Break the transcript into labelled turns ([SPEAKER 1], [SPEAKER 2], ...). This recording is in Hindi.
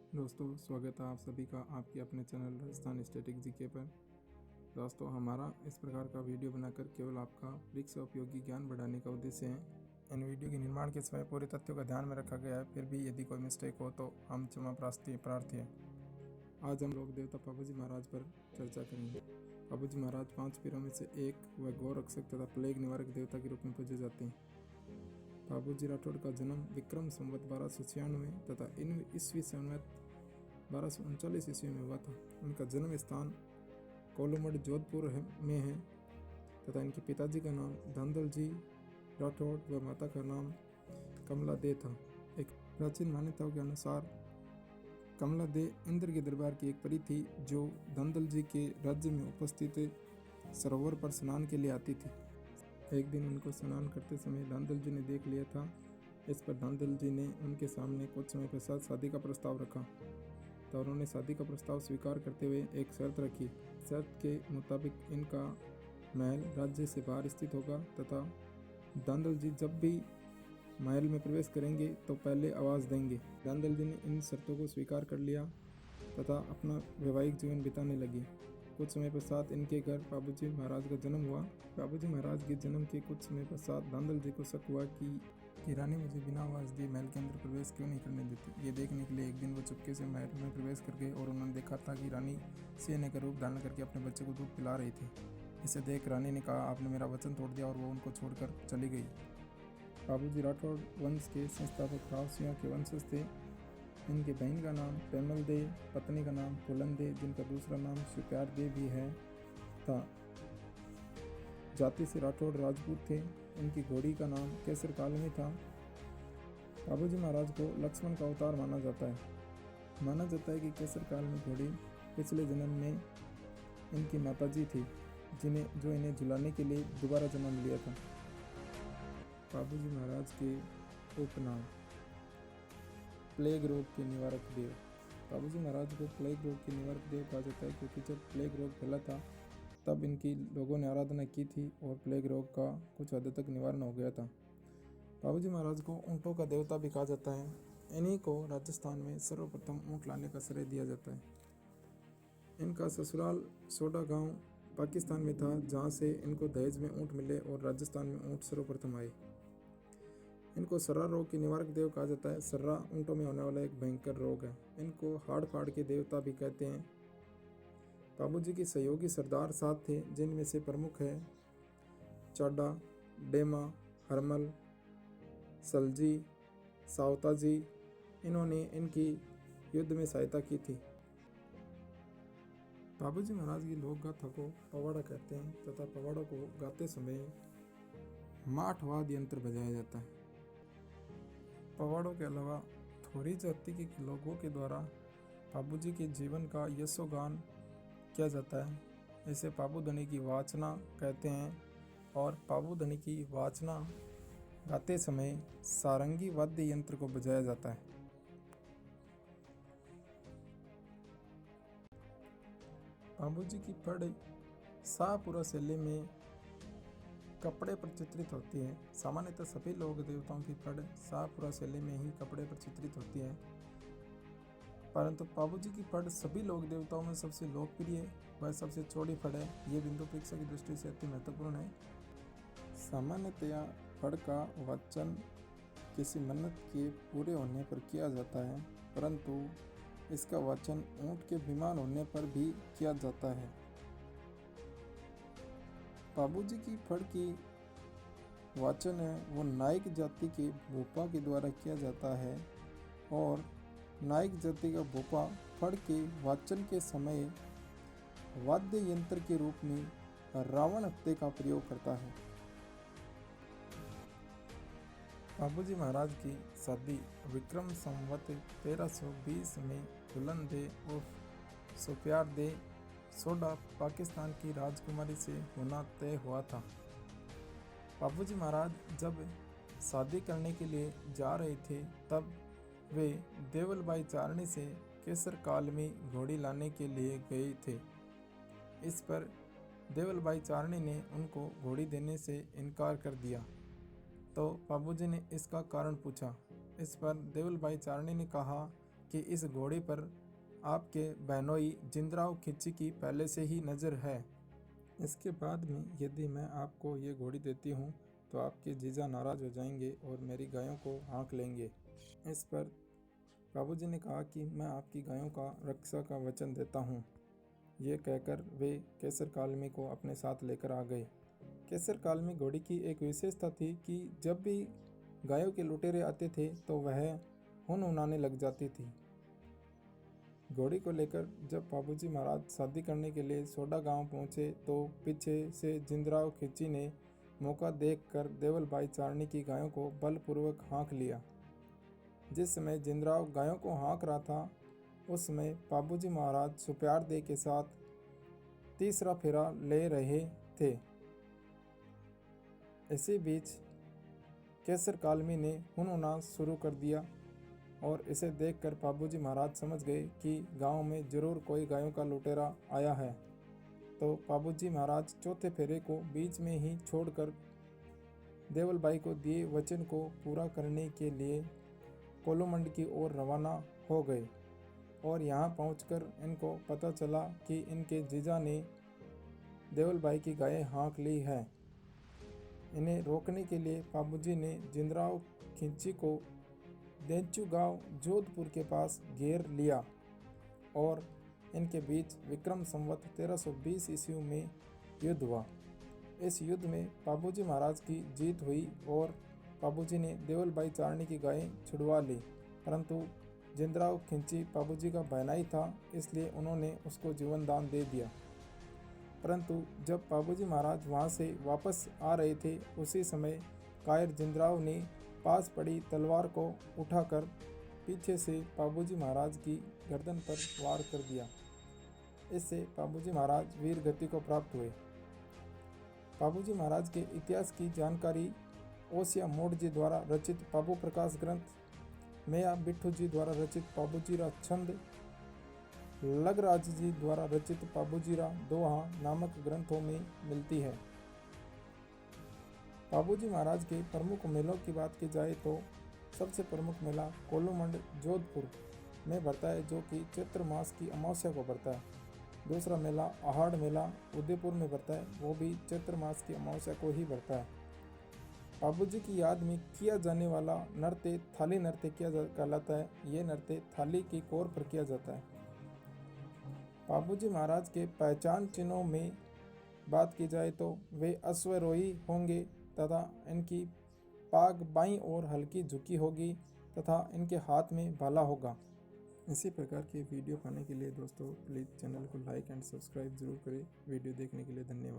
[SPEAKER 1] दोस्तों, स्वागत है आप सभी का आपके अपने चैनल राजस्थान स्टैटिक जीके पर। दोस्तों, हमारा इस प्रकार का वीडियो बनाकर केवल आपका वृक्ष उपयोगी ज्ञान बढ़ाने का उद्देश्य है। इन वीडियो के निर्माण के समय पूरे तथ्यों का ध्यान में रखा गया है, फिर भी यदि कोई मिस्टेक हो तो हम क्षमा प्रार्थी हैं। आज हम लोक देवता बाबूजी महाराज पर चर्चा करेंगे। बाबूजी महाराज 5 पीरों में से एक व गौ रक्षक तथा प्लेग निवारक देवता के रूप में पूजे जाते हैं। बाबूजी राठौड़ का जन्म विक्रम संवत 1296 तथा ईस्वी संवत 1239 ईस्वी में हुआ था। उनका जन्म स्थान कोलुमड़ जोधपुर में है तथा इनके पिताजी का नाम धांधल जी राठौड़ व माता का नाम कमला दे था। एक प्राचीन मान्यताओं के अनुसार कमला दे इंद्र के दरबार की एक परी थी जो धांधल जी के राज्य में उपस्थित सरोवर पर स्नान के लिए आती थी। एक दिन उनको स्नान करते समय धांधल जी ने देख लिया था। इस पर धांधल जी ने उनके सामने कुछ समय पश्चात शादी का प्रस्ताव रखा, तो उन्होंने शादी का प्रस्ताव स्वीकार करते हुए एक शर्त रखी। शर्त के मुताबिक इनका महल राज्य से बाहर स्थित होगा तथा धांधल जी जब भी महल में प्रवेश करेंगे तो पहले आवाज़ देंगे। धांधल जी ने इन शर्तों को स्वीकार कर लिया तथा अपना वैवाहिक जीवन बिताने लगी। कुछ समय पश्चात इनके घर बाबूजी महाराज का जन्म हुआ। बाबूजी महाराज के जन्म के कुछ समय पश्चात धांधल जी को शक हुआ कि रानी मुझे बिना आवाज़ दिए महल के अंदर प्रवेश क्यों नहीं करने देती। ये देखने के लिए एक दिन वो चुपके से महल में प्रवेश कर गए और उन्होंने देखा था कि रानी सिंह का रूप धारण करके अपने बच्चे को दूध पिला रही थी। इसे देख रानी ने कहा, आपने मेरा वचन तोड़ दिया, और वो उनको छोड़कर चली गई। बाबूजी राठौड़ वंश के संस्थापक राव सिंह के वंशज थे। इनके बहन का नाम पेमल दे, पत्नी का नाम फूलन दे, जिनका दूसरा नाम सुप्यार दे भी है था। जाति से राठौड़ राजपूत थे। इनकी घोड़ी का नाम केसर कालमी था। बाबूजी महाराज को लक्ष्मण का अवतार माना जाता है कि केसर कालमी घोड़ी पिछले जन्म में इनकी माताजी थी, जो इन्हें झुलाने के लिए दोबारा जन्म लिया था। बाबूजी महाराज के उपनाम प्लेग रोग के निवारक देव। बाबूजी महाराज को प्लेग रोग के निवारक देव कहा जाता है क्योंकि जब प्लेग रोग फैला था तब इनकी लोगों ने आराधना की थी और प्लेग रोग का कुछ हद तक निवारण हो गया था। बाबूजी महाराज को ऊँटों का देवता भी कहा जाता है। इन्हीं को राजस्थान में सर्वप्रथम ऊँट लाने का श्रेय दिया जाता है। इनका ससुराल सोडा गांव पाकिस्तान में था, जहाँ से इनको दहेज में ऊँट मिले और राजस्थान में ऊँट सर्वप्रथम आए। इनको सर्रा रोग के निवारक देव कहा जाता है। सर्रा ऊँटों में होने वाला एक भयंकर रोग है। इनको हाड़ फाड़ के देवता भी कहते हैं। बाबूजी के सहयोगी सरदार 7 थे, जिनमें से प्रमुख है चाडा, डेमा, हरमल, सलजी, सावताजी। इन्होंने इनकी युद्ध में सहायता की थी। बाबूजी महाराज की लोक गाथा को पवाड़ा कहते हैं तथा पवाड़ों को गाते समय माठवाद यंत्र बजाया जाता है। पवाड़ों के अलावा थोड़ी जाति के लोगों के द्वारा बाबूजी के जीवन का यशोगान किया जाता है। इसे पाबूधनी की वाचना कहते हैं और पाबूधनी की वाचना गाते समय सारंगी वाद्य यंत्र को बजाया जाता है। बाबूजी की फड़ शाहपुरा शैली में कपड़े पर चित्रित होती है। सामान्यतः सभी लोक देवताओं की फड़ शाहपुरा शैली में ही कपड़े पर चित्रित होती है, परंतु बाबूजी की फड़ सभी लोक देवताओं में सबसे लोकप्रिय व सबसे चौड़ी फड़ है। ये बिंदु परीक्षा की दृष्टि से अति महत्वपूर्ण है। सामान्यतया फड़ का वाचन किसी मन्नत के पूरे होने पर किया जाता है, परंतु इसका वाचन ऊंट के बीमार होने पर भी किया जाता है। बाबूजी की फड़ की वाचन है वो नायक जाति के भूपा के द्वारा किया जाता है और नायक जाति का भूपा फड़ के वाचन के समय वाद्य यंत्र के रूप में रावण हत्ते का प्रयोग करता है। बाबूजी महाराज की शादी विक्रम संवत 1320 में फूलन दे उर्फ सुप्यार दे सोडा पाकिस्तान की राजकुमारी से होना तय हुआ था। बाबूजी महाराज जब शादी करने के लिए जा रहे थे तब वे देवलबाई चारणी से केसर कालमी घोड़ी लाने के लिए गए थे। इस पर देवलबाई चारणी ने उनको घोड़ी देने से इनकार कर दिया, तो बाबूजी ने इसका कारण पूछा। इस पर देवलबाई चारणी ने कहा कि इस घोड़ी पर आपके बहनोई जिंदराव खिच्ची की पहले से ही नज़र है। इसके बाद में यदि मैं आपको ये घोड़ी देती हूँ तो आपके जीजा नाराज़ हो जाएंगे और मेरी गायों को हाँक लेंगे। इस पर बाबूजी ने कहा कि मैं आपकी गायों का रक्षा का वचन देता हूँ। ये कहकर वे केसर कालमी को अपने साथ लेकर आ गए। केसर कालमी घोड़ी की एक विशेषता थी कि जब भी गायों के लुटेरे आते थे तो वह हुनहुनाने लग जाती थी। घोड़ी को लेकर जब बाबूजी महाराज शादी करने के लिए सोडा गांव पहुंचे तो पीछे से जिंदराव खिच्ची ने मौका देखकर देवल भाई चारनी की गायों को बलपूर्वक हाँक लिया। जिस समय जिंदराव गायों को हाँक रहा था उस समय बाबूजी महाराज सुप्यार दे के साथ तीसरा फेरा ले रहे थे। इसी बीच केसर कालमी ने हुनहुना शुरू कर दिया और इसे देखकर बाबूजी महाराज समझ गए कि गांव में जरूर कोई गायों का लुटेरा आया है। तो बाबूजी महाराज चौथे फेरे को बीच में ही छोड़कर देवल भाई को दिए वचन को पूरा करने के लिए कोलूमंड की ओर रवाना हो गए और यहाँ पहुंचकर इनको पता चला कि इनके जीजा ने देवल भाई की गायें हाँक ली है। इन्हें रोकने के लिए बाबूजी ने जिंदराव खिच्ची को देंचू गांव जोधपुर के पास घेर लिया और इनके बीच विक्रम संवत 1320 ईस्वी में युद्ध हुआ। इस युद्ध में बाबूजी महाराज की जीत हुई और बाबूजी ने देवल भाई चारनी की गायें छुड़वा ली, परंतु जिंदराव खिच्ची बाबूजी का बहनाई था इसलिए उन्होंने उसको जीवन दान दे दिया। परंतु जब बाबूजी महाराज वहाँ से वापस आ रहे थे उसी समय कायर जिंदराव ने पास पड़ी तलवार को उठाकर पीछे से बाबूजी महाराज की गर्दन पर वार कर दिया। इससे बाबूजी महाराज वीर गति को प्राप्त हुए। बाबूजी महाराज के इतिहास की जानकारी ओसिया मोड़ जी द्वारा रचित बाबू प्रकाश ग्रंथ, मैया बिट्ठू जी द्वारा रचित बाबूजीरा छंद, लगराज जी द्वारा रचित बाबूजीरा दोहा नामक ग्रंथों में मिलती है। बाबूजी महाराज के प्रमुख मेलों की बात की जाए तो सबसे प्रमुख मेला कोलूमंड जोधपुर में बढ़ता है जो कि चैत्र मास की अमावस्या को बढ़ता है। दूसरा मेला आहाड़ मेला उदयपुर में बढ़ता है, वो भी चैत्र मास की अमावस्या को ही बढ़ता है। बाबूजी की याद में किया जाने वाला नृत्य थाली नृत्य कहलाता है। ये नृत्य थाली की कोर पर किया जाता है। बाबूजी महाराज के पहचान चिन्हों में बात की जाए तो वे अश्वरोही होंगे तथा इनकी पाग बाईं ओर हल्की झुकी होगी तथा इनके हाथ में भाला होगा। इसी प्रकार की वीडियो पाने के लिए दोस्तों प्लीज़ चैनल को लाइक एंड सब्सक्राइब जरूर करें। वीडियो देखने के लिए धन्यवाद।